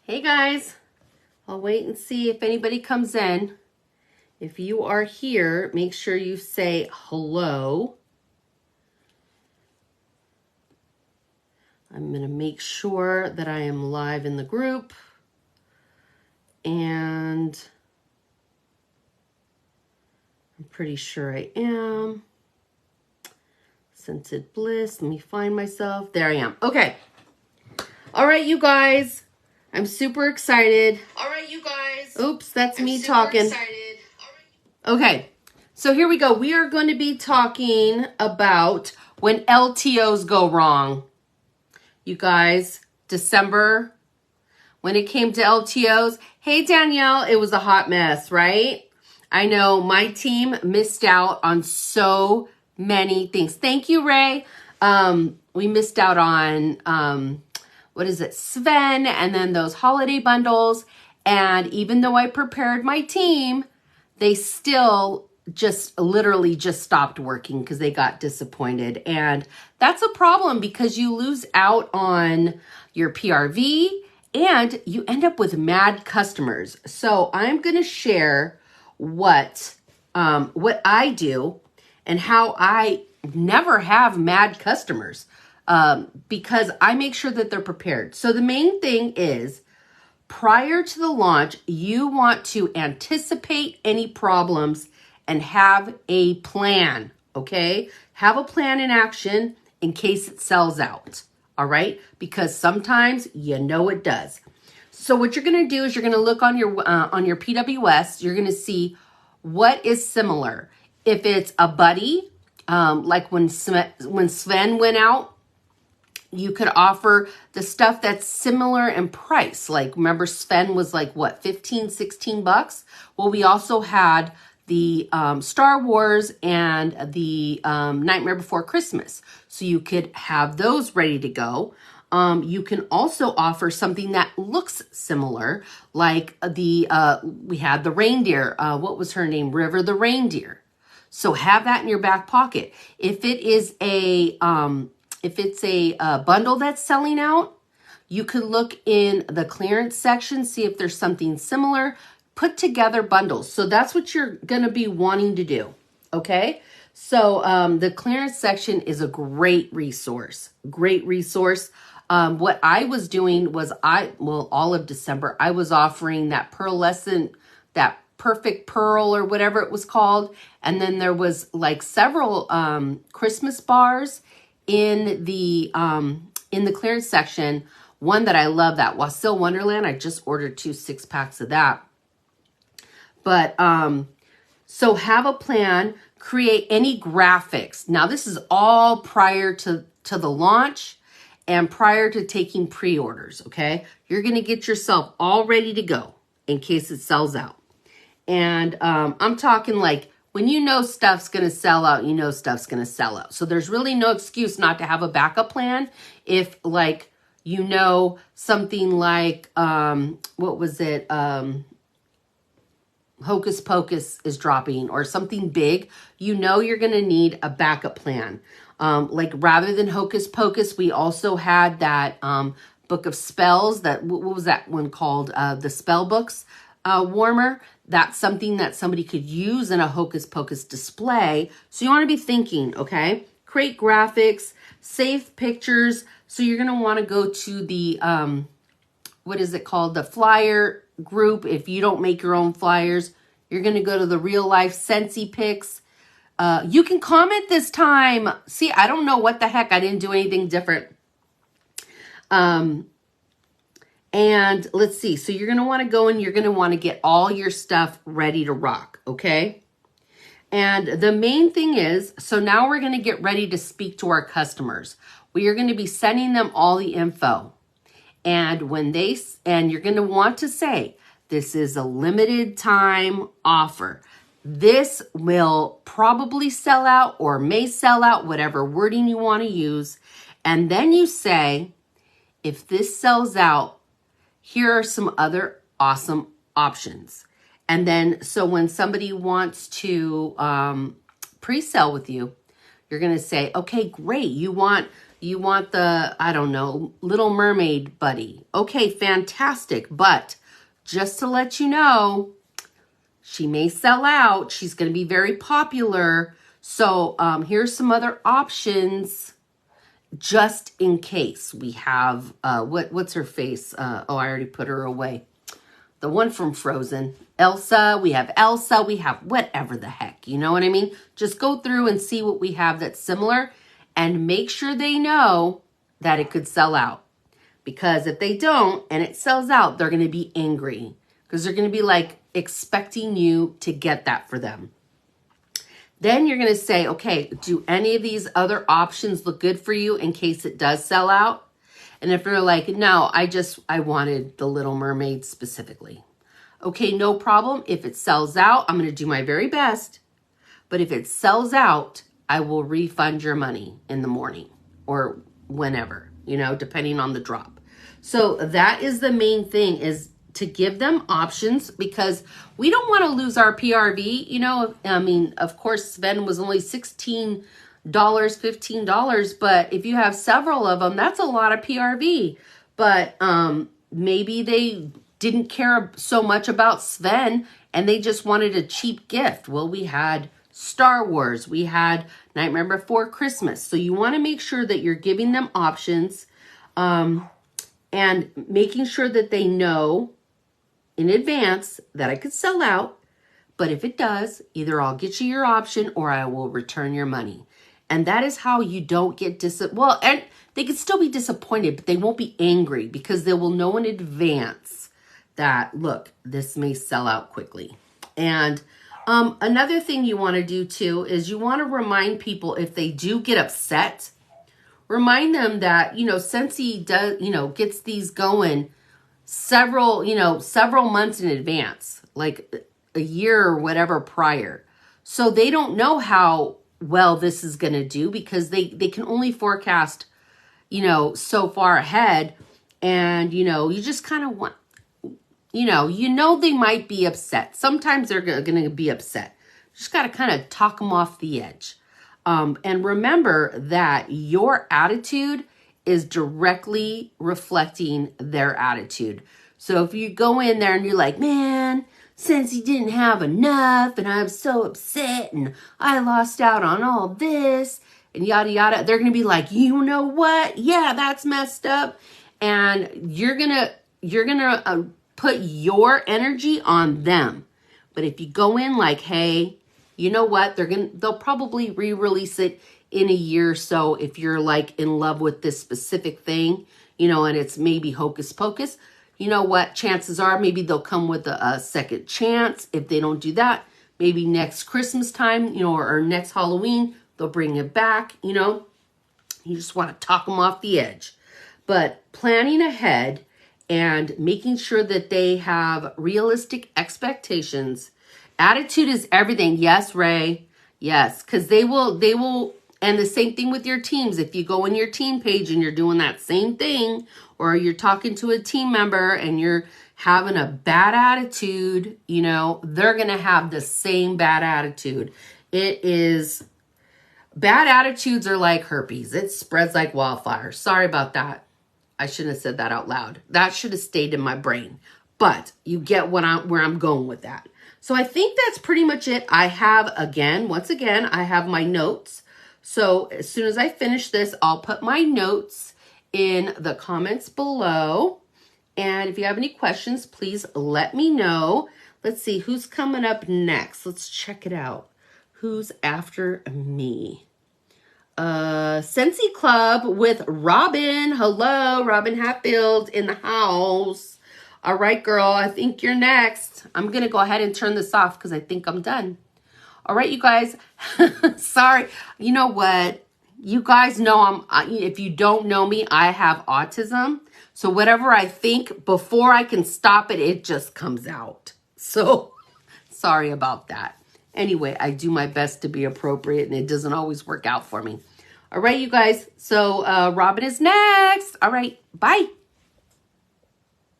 Hey guys, I'll wait and see if anybody comes in. If you are here, make sure you say hello. I'm going to make sure that I am live in the group. And I'm pretty sure I am. Scented Bliss. Let me find myself. There I am. Okay. All right, you guys. I'm super excited. All right, you guys. Oops, that's I'm me super talking. excited. Okay, so here we go. We are going to be talking about when LTOs go wrong. You guys, December, when it came to LTOs, hey Danielle, it was a hot mess, right? I know my team missed out on so many things. Thank you, Ray. We missed out on, what is it, Sven, and then those holiday bundles. And even though I prepared my team, they still just literally just stopped working because they got disappointed. And that's a problem because you lose out on your PRV and you end up with mad customers. So I'm going to share what I do and how I never have mad customers because I make sure that they're prepared. So the main thing is, prior to the launch, you want to anticipate any problems and have a plan, okay? Have a plan in action in case it sells out, all right? Because sometimes you know it does. So what you're going to do is you're going to look on your PWS. You're going to see what is similar. If it's a buddy, like when Sven went out, you could offer the stuff that's similar in price. Like, remember, Sven was like, what, 15, 16 bucks? Well, we also had the Star Wars and the Nightmare Before Christmas. So you could have those ready to go. You can also offer something that looks similar, like we had the reindeer. What was her name? River the reindeer. So have that in your back pocket. If it's a bundle that's selling out, you could look in the clearance section, see if there's something similar, put together bundles. So that's what you're going to be wanting to do. Okay. So the clearance section is a great resource. What I was doing was all of December, I was offering that pearlescent, that perfect pearl or whatever it was called. And then there was like several Christmas bars in the clearance section. One that I love, that Wassail Wonderland, I just ordered 2 6-packs of that. But so have a plan, create any graphics. Now this is all prior to the launch and prior to taking pre-orders, okay? You're going to get yourself all ready to go in case it sells out. And I'm talking like, when you know stuff's going to sell out, you know stuff's going to sell out. So there's really no excuse not to have a backup plan. If like, you know, something like, what was it? Hocus Pocus is dropping or something big, you know you're going to need a backup plan. Like rather than Hocus Pocus, we also had that book of spells, that what was that one called? The spell books warmer. That's something that somebody could use in a Hocus Pocus display. So you want to be thinking, okay? Create graphics, save pictures. So you're going to want to go to the, what is it called? The flyer group. If you don't make your own flyers, you're going to go to the real life Scentsy pics. You can comment this time. See, I don't know what the heck. I didn't do anything different. And let's see. So you're going to want to go and you're going to want to get all your stuff ready to rock. Okay. And the main thing is, so now we're going to get ready to speak to our customers. We are going to be sending them all the info. And you're going to want to say, this is a limited time offer. This will probably sell out or may sell out, whatever wording you want to use. And then you say, if this sells out, here are some other awesome options. And then, so when somebody wants to pre-sell with you, you're going to say, okay, great. You want You want the, I don't know, Little Mermaid buddy. Okay, fantastic. But just to let you know, she may sell out. She's going to be very popular. So here's some other options just in case. We have, what's her face? Oh, I already put her away. The one from Frozen. Elsa. We have Elsa. We have whatever the heck. You know what I mean? Just go through and see what we have that's similar. And make sure they know that it could sell out. Because if they don't and it sells out, they're going to be angry. Because they're going to be like expecting you to get that for them. Then you're going to say, okay, do any of these other options look good for you in case it does sell out? And if they're like, no, I wanted the Little Mermaid specifically. Okay, no problem. If it sells out, I'm going to do my very best. But if it sells out, I will refund your money in the morning or whenever, you know, depending on the drop. So that is the main thing, is to give them options, because we don't want to lose our PRV. You know, I mean, of course, Sven was only $16, $15, but if you have several of them, that's a lot of PRV. But maybe they didn't care so much about Sven and they just wanted a cheap gift. Well, we had Star Wars, we had Nightmare Before Christmas. So you want to make sure that you're giving them options and making sure that they know in advance that I could sell out. But if it does, either I'll get you your option or I will return your money. And that is how you don't get well, and they could still be disappointed, but they won't be angry because they will know in advance that, look, this may sell out quickly. And another thing you want to do too is you want to remind people, if they do get upset, remind them that, you know, Scentsy does, you know, gets these going several months in advance, like a year or whatever prior. So they don't know how well this is going to do because they can only forecast, you know, so far ahead. And, you know, you just kind of want, you know, they might be upset. Sometimes they're going to be upset. Just got to kind of talk them off the edge. And remember that your attitude is directly reflecting their attitude. So if you go in there and you're like, man, since he didn't have enough and I'm so upset and I lost out on all this and yada yada, they're going to be like, you know what? Yeah, that's messed up. And you're going to put your energy on them. But if you go in like, hey, you know what? They'll probably re-release it in a year or so if you're like in love with this specific thing, you know, and it's maybe hocus pocus. You know what? Chances are maybe they'll come with a second chance. If they don't do that, maybe next Christmas time, you know, or next Halloween, they'll bring it back, you know. You just want to talk them off the edge. But planning ahead and making sure that they have realistic expectations. Attitude is everything. Yes, Ray. Yes, because they will, and the same thing with your teams. If you go on your team page and you're doing that same thing, or you're talking to a team member and you're having a bad attitude, you know, they're going to have the same bad attitude. Bad attitudes are like herpes. It spreads like wildfire. Sorry about that. I shouldn't have said that out loud. That should have stayed in my brain. But you get where I'm going with that. So I think that's pretty much it. I have, once again, I have my notes. So as soon as I finish this, I'll put my notes in the comments below. And if you have any questions, please let me know. Let's see who's coming up next. Let's check it out. Who's after me? Scentsy Club with Robin. Hello, Robin Hatfield in the house. All right, girl, I think you're next. I'm going to go ahead and turn this off because I think I'm done. All right, you guys. Sorry. You know what? You guys know if you don't know me, I have autism. So whatever I think, before I can stop it, it just comes out. So sorry about that. Anyway, I do my best to be appropriate and it doesn't always work out for me. All right, you guys. So Robin is next. All right. Bye.